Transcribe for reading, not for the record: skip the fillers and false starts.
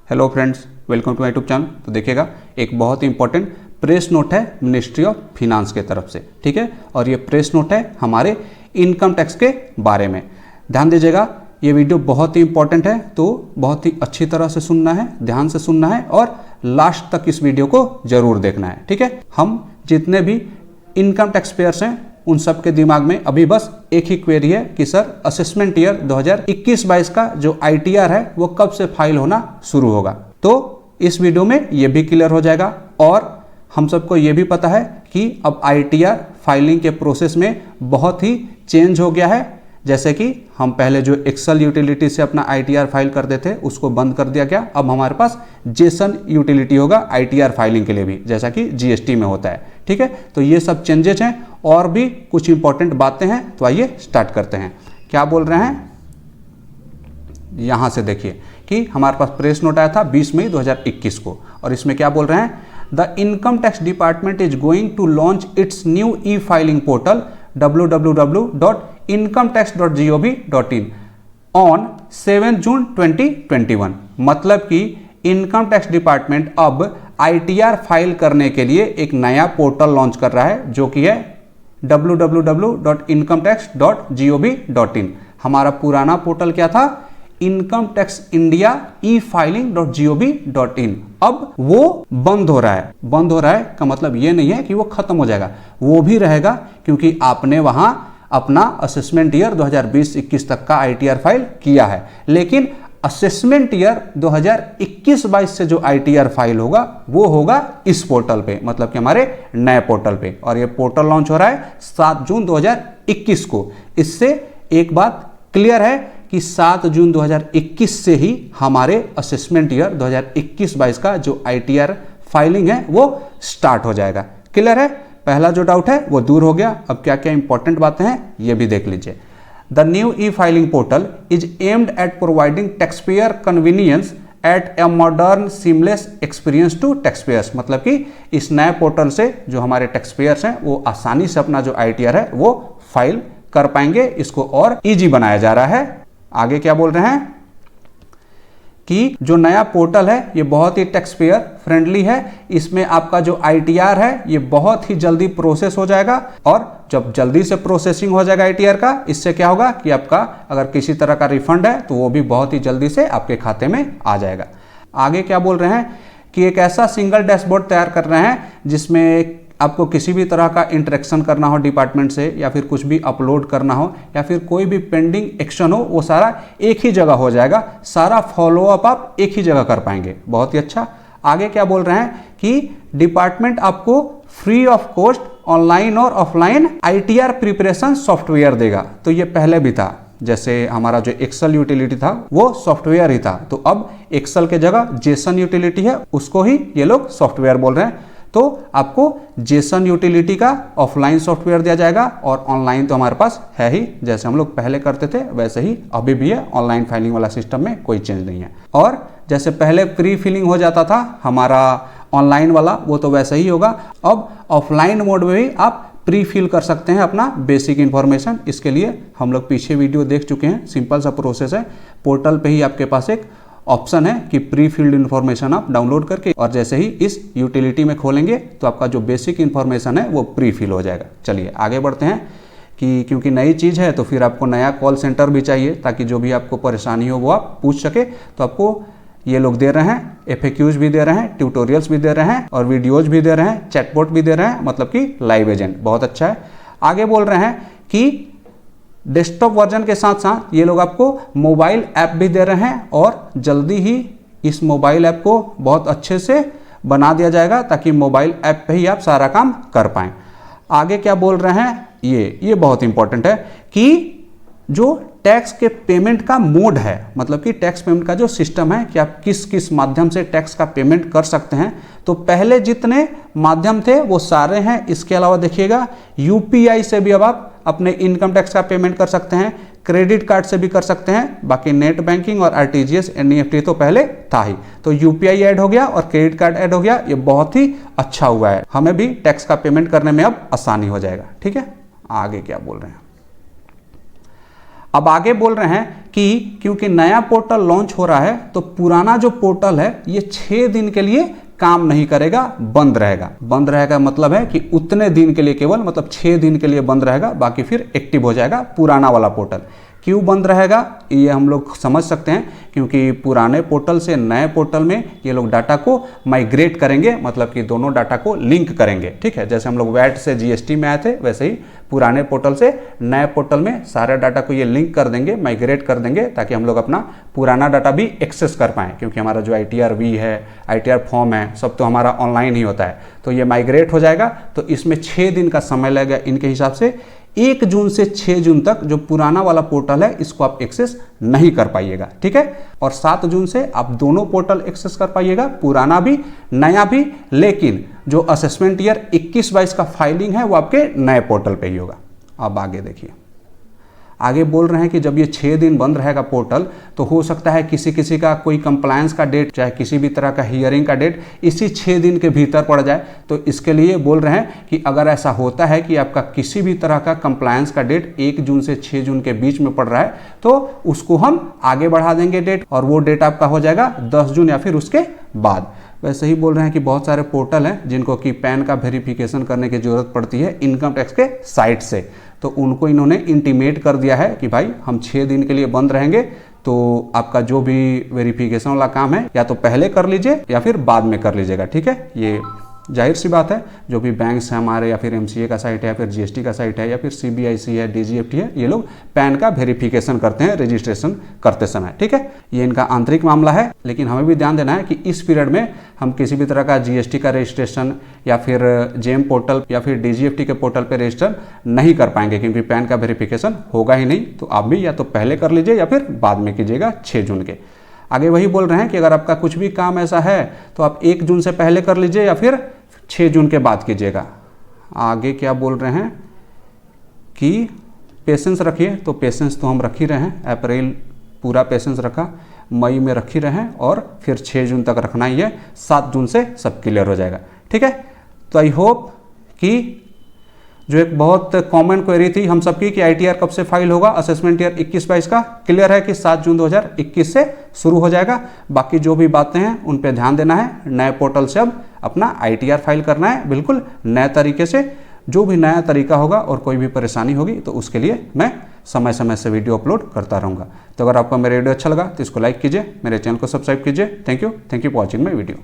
Hello friends, welcome to my YouTube channel. तो देखिएगा, एक बहुत ही इंपॉर्टेंट प्रेस नोट है मिनिस्ट्री ऑफ फिनांस के तरफ से, ठीक है। और ये प्रेस नोट है हमारे इनकम टैक्स के बारे में। ध्यान दीजिएगा, ये वीडियो बहुत ही इंपॉर्टेंट है, तो बहुत ही अच्छी तरह से सुनना है, ध्यान से सुनना है और लास्ट तक इस वीडियो को जरूर देखना है, ठीक है। हम जितने भी इनकम टैक्स पेयर्स हैं उन सब के दिमाग में अभी बस एक ही क्वेरी है कि सर असेसमेंट ईयर 2021-22 का जो ITR है वो कब से फाइल होना शुरू होगा। तो इस वीडियो में ये भी क्लियर हो जाएगा और हम सबको ये भी पता है कि अब ITR फाइलिंग के प्रोसेस में बहुत ही चेंज हो गया है। जैसे कि हम पहले जो एक्सेल यूटिलिटी से अपना ITR फाइल करते थे उसको बंद कर दिया गया। अब हमारे पास जेसन यूटिलिटी होगा ITR फाइलिंग के लिए भी, जैसा कि GST में होता है, ठीक है। तो ये सब चेंजेस हैं और भी कुछ इंपॉर्टेंट बातें हैं। तो आइए स्टार्ट करते हैं। क्या बोल रहे हैं, यहां से देखिए कि हमारे पास प्रेस नोट आया था 20 मई 2021 को, और इसमें क्या बोल रहे हैं, the income tax department is going to launch its new e-filing portal www.incometax.gov.in on 7 June 2021। मतलब कि इनकम टैक्स डिपार्टमेंट अब ITR फाइल करने के लिए एक नया पोर्टल लॉन्च कर रहा है जो कि है www.incometax.gov.in। हमारा पुराना पोर्टल क्या था, इनकम टैक्स इंडिया e-filing.gov.in। अब वो बंद हो रहा है। बंद हो रहा है का मतलब ये नहीं है कि वो खत्म हो जाएगा, वो भी रहेगा, क्योंकि आपने वहां अपना असेसमेंट ईयर 2020-21 तक का ITR फाइल किया है। लेकिन असेसमेंट ईयर 2021-22 से जो ITR फाइल होगा वो होगा इस पोर्टल पे, मतलब कि हमारे नए पोर्टल पे। और ये पोर्टल लॉन्च हो रहा है 7 जून 2021 को। इससे एक बात क्लियर है कि 7 जून 2021 से ही हमारे असेसमेंट ईयर 2021-22 का जो ITR फाइलिंग है वो स्टार्ट हो जाएगा। क्लियर है, पहला जो डाउट है वो दूर हो गया। अब क्या क्या इंपॉर्टेंट बातें हैं ये भी देख लीजिए। The new e-filing portal is aimed at providing taxpayer convenience at a modern seamless experience to taxpayers. मतलब कि इस नए पोर्टल से जो हमारे टैक्सपेयर्स हैं वो आसानी से अपना जो ITR है वो फाइल कर पाएंगे। इसको और इजी बनाया जा रहा है। आगे क्या बोल रहे हैं कि जो नया पोर्टल है ये बहुत ही टैक्सपेयर फ्रेंडली है। इसमें आपका जो ITR है ये बहुत ही जल्दी प्रोसेस हो जाएगा, और जब जल्दी से प्रोसेसिंग हो जाएगा ITR का, इससे क्या होगा कि आपका अगर किसी तरह का रिफंड है तो वो भी बहुत ही जल्दी से आपके खाते में आ जाएगा। आगे क्या बोल रहे हैं कि एक ऐसा सिंगल डैशबोर्ड तैयार कर रहे हैं जिसमें आपको किसी भी तरह का इंटरेक्शन करना हो डिपार्टमेंट से, या फिर कुछ भी अपलोड करना हो, या फिर कोई भी पेंडिंग एक्शन हो, वो सारा एक ही जगह हो जाएगा। सारा फॉलोअप आप एक ही जगह कर पाएंगे। बहुत ही अच्छा। आगे क्या बोल रहे हैं कि डिपार्टमेंट आपको फ्री ऑफ कॉस्ट ऑनलाइन और ऑफलाइन ITR प्रिपरेशन सॉफ्टवेयर देगा। तो ये पहले भी था, जैसे हमारा जो एक्सेल यूटिलिटी था वो सॉफ्टवेयर ही था, तो अब एक्सेल के जगह जेसन यूटिलिटी है उसको ही ये लोग सॉफ्टवेयर बोल रहे हैं। तो आपको जेसन यूटिलिटी का ऑफलाइन सॉफ्टवेयर दिया जाएगा, और ऑनलाइन तो हमारे पास है ही, जैसे हम लोग पहले करते थे वैसे ही अभी भी है। ऑनलाइन फाइलिंग वाला सिस्टम में कोई चेंज नहीं है। और जैसे पहले प्री फिलिंग हो जाता था हमारा ऑनलाइन वाला, वो तो वैसे ही होगा। अब ऑफलाइन मोड में भी आप प्री फिल कर सकते हैं अपना बेसिक इन्फॉर्मेशन। इसके लिए हम लोग पीछे वीडियो देख चुके हैं। सिंपल सा प्रोसेस है। पोर्टल पे ही आपके पास एक ऑप्शन है कि प्री फिल्ड इन्फॉर्मेशन आप डाउनलोड करके, और जैसे ही इस यूटिलिटी में खोलेंगे तो आपका जो बेसिक इन्फॉर्मेशन है वो प्री फिल हो जाएगा। चलिए आगे बढ़ते हैं कि क्योंकि नई चीज़ है तो फिर आपको नया कॉल सेंटर भी चाहिए, ताकि जो भी आपको परेशानी हो वो आप पूछ सके। तो आपको ये लोग दे रहे हैं, FAQs भी दे रहे हैं, ट्यूटोरियल्स भी दे रहे हैं, और वीडियोज भी दे रहे हैं, चैटबॉट भी दे रहे हैं, मतलब कि लाइव एजेंट। बहुत अच्छा है। आगे बोल रहे हैं कि डेस्कटॉप वर्जन के साथ साथ ये लोग आपको मोबाइल ऐप भी दे रहे हैं, और जल्दी ही इस मोबाइल ऐप को बहुत अच्छे से बना दिया जाएगा, ताकि मोबाइल ऐप पे ही आप सारा काम कर पाएं। आगे क्या बोल रहे हैं, ये बहुत इंपॉर्टेंट है कि जो टैक्स के पेमेंट का मोड है, मतलब कि टैक्स पेमेंट का जो सिस्टम है कि आप किस किस माध्यम से टैक्स का पेमेंट कर सकते हैं। तो पहले जितने माध्यम थे वो सारे हैं। इसके अलावा देखिएगा UPI से भी अब आप अपने इनकम टैक्स का पेमेंट कर सकते हैं, क्रेडिट कार्ड से भी कर सकते हैं। बाकी नेट बैंकिंग और RTGS NEFT तो पहले था ही, तो UPI ऐड हो गया और क्रेडिट कार्ड ऐड हो गया। ये बहुत ही अच्छा हुआ है, हमें भी टैक्स का पेमेंट करने में अब आसानी हो जाएगा, ठीक है। आगे क्या बोल रहे हैं, अब आगे बोल रहे हैं कि क्योंकि नया पोर्टल लॉन्च हो रहा है तो पुराना जो पोर्टल है ये 6 दिन के लिए काम नहीं करेगा, बंद रहेगा। बंद रहेगा मतलब है कि उतने दिन के लिए, केवल मतलब 6 दिन के लिए बंद रहेगा, बाकी फिर एक्टिव हो जाएगा पुराना वाला पोर्टल। क्यों बंद रहेगा ये हम लोग समझ सकते हैं, क्योंकि पुराने पोर्टल से नए पोर्टल में ये लोग डाटा को माइग्रेट करेंगे, मतलब कि दोनों डाटा को लिंक करेंगे। ठीक है, जैसे हम लोग वैट से जीएसटी में आए थे, वैसे ही पुराने पोर्टल से नए पोर्टल में सारे डाटा को ये लिंक कर देंगे, माइग्रेट कर देंगे, ताकि हम लोग अपना पुराना डाटा भी एक्सेस कर पाएँ। क्योंकि हमारा जो ITR-V है, ITR फॉर्म है, सब तो हमारा ऑनलाइन ही होता है, तो ये माइग्रेट हो जाएगा। तो इसमें 6 दिन का समय लगेगा इनके हिसाब से। 1 जून से 6 जून तक जो पुराना वाला पोर्टल है इसको आप एक्सेस नहीं कर पाइएगा। ठीक है, और 7 जून से आप दोनों पोर्टल एक्सेस कर पाइएगा, पुराना भी नया भी, लेकिन जो असेसमेंट ईयर 21-22 का फाइलिंग है वो आपके नए पोर्टल पे ही होगा। अब आगे देखिए, आगे बोल रहे हैं कि जब ये 6 दिन बंद रहेगा पोर्टल, तो हो सकता है किसी किसी का कोई कंप्लायंस का डेट, चाहे किसी भी तरह का हियरिंग का डेट इसी 6 दिन के भीतर पड़ जाए। तो इसके लिए बोल रहे हैं कि अगर ऐसा होता है कि आपका किसी भी तरह का कंप्लायंस का डेट 1 जून से 6 जून के बीच में पड़ रहा है, तो उसको हम आगे बढ़ा देंगे डेट, और वो डेट आपका हो जाएगा 10 जून या फिर उसके बाद। वैसे ही बोल रहे हैं कि बहुत सारे पोर्टल हैं जिनको कि पैन का वेरिफिकेशन करने की ज़रूरत पड़ती है इनकम टैक्स के साइट से, तो उनको इन्होंने इंटीमेट कर दिया है कि भाई हम 6 दिन के लिए बंद रहेंगे, तो आपका जो भी वेरिफिकेशन वाला काम है या तो पहले कर लीजिए या फिर बाद में कर लीजिएगा। ठीक है, ये जाहिर सी बात है, जो भी बैंक्स हैं हमारे, या फिर MCA का साइट है, या फिर GST का साइट है, या फिर CBIC है, DGFT है, ये लोग पैन का वेरिफिकेशन करते हैं रजिस्ट्रेशन करते समय। ठीक है, ये इनका आंतरिक मामला है, लेकिन हमें भी ध्यान देना है कि इस पीरियड में हम किसी भी तरह का GST का रजिस्ट्रेशन या फिर JEM पोर्टल या फिर DGFT के पोर्टल पर रजिस्टर नहीं कर पाएंगे, क्योंकि पैन का वेरिफिकेशन होगा ही नहीं। तो आप भी या तो पहले कर लीजिए या फिर बाद में कीजिएगा 6 जून के। आगे वही बोल रहे हैं कि अगर आपका कुछ भी काम ऐसा है तो आप 1 जून से पहले कर लीजिए या फिर 6 जून के बाद कीजिएगा। आगे क्या बोल रहे हैं कि पेशेंस रखिए, तो पेशेंस तो हम रख ही रहे हैं, अप्रैल पूरा पेशेंस रखा, मई में रख ही रहे हैं, और फिर 6 जून तक रखना ही है, 7 जून से सब क्लियर हो जाएगा। ठीक है, तो आई होप कि जो एक बहुत कॉमन क्वेरी थी हम सबकी कि ITR कब से फाइल होगा, असेसमेंट ईयर 21-22 का, क्लियर है कि 7 जून 2021 से शुरू हो जाएगा। बाकी जो भी बातें हैं उन पे ध्यान देना है, नए पोर्टल से अब अपना ITR फाइल करना है बिल्कुल नए तरीके से। जो भी नया तरीका होगा और कोई भी परेशानी होगी तो उसके लिए मैं समय समय से वीडियो अपलोड करता रहूँगा। तो अगर आपको मेरा वीडियो अच्छा लगा तो इसको लाइक कीजिए, मेरे चैनल को सब्सक्राइब कीजिए। Thank you for watching my video.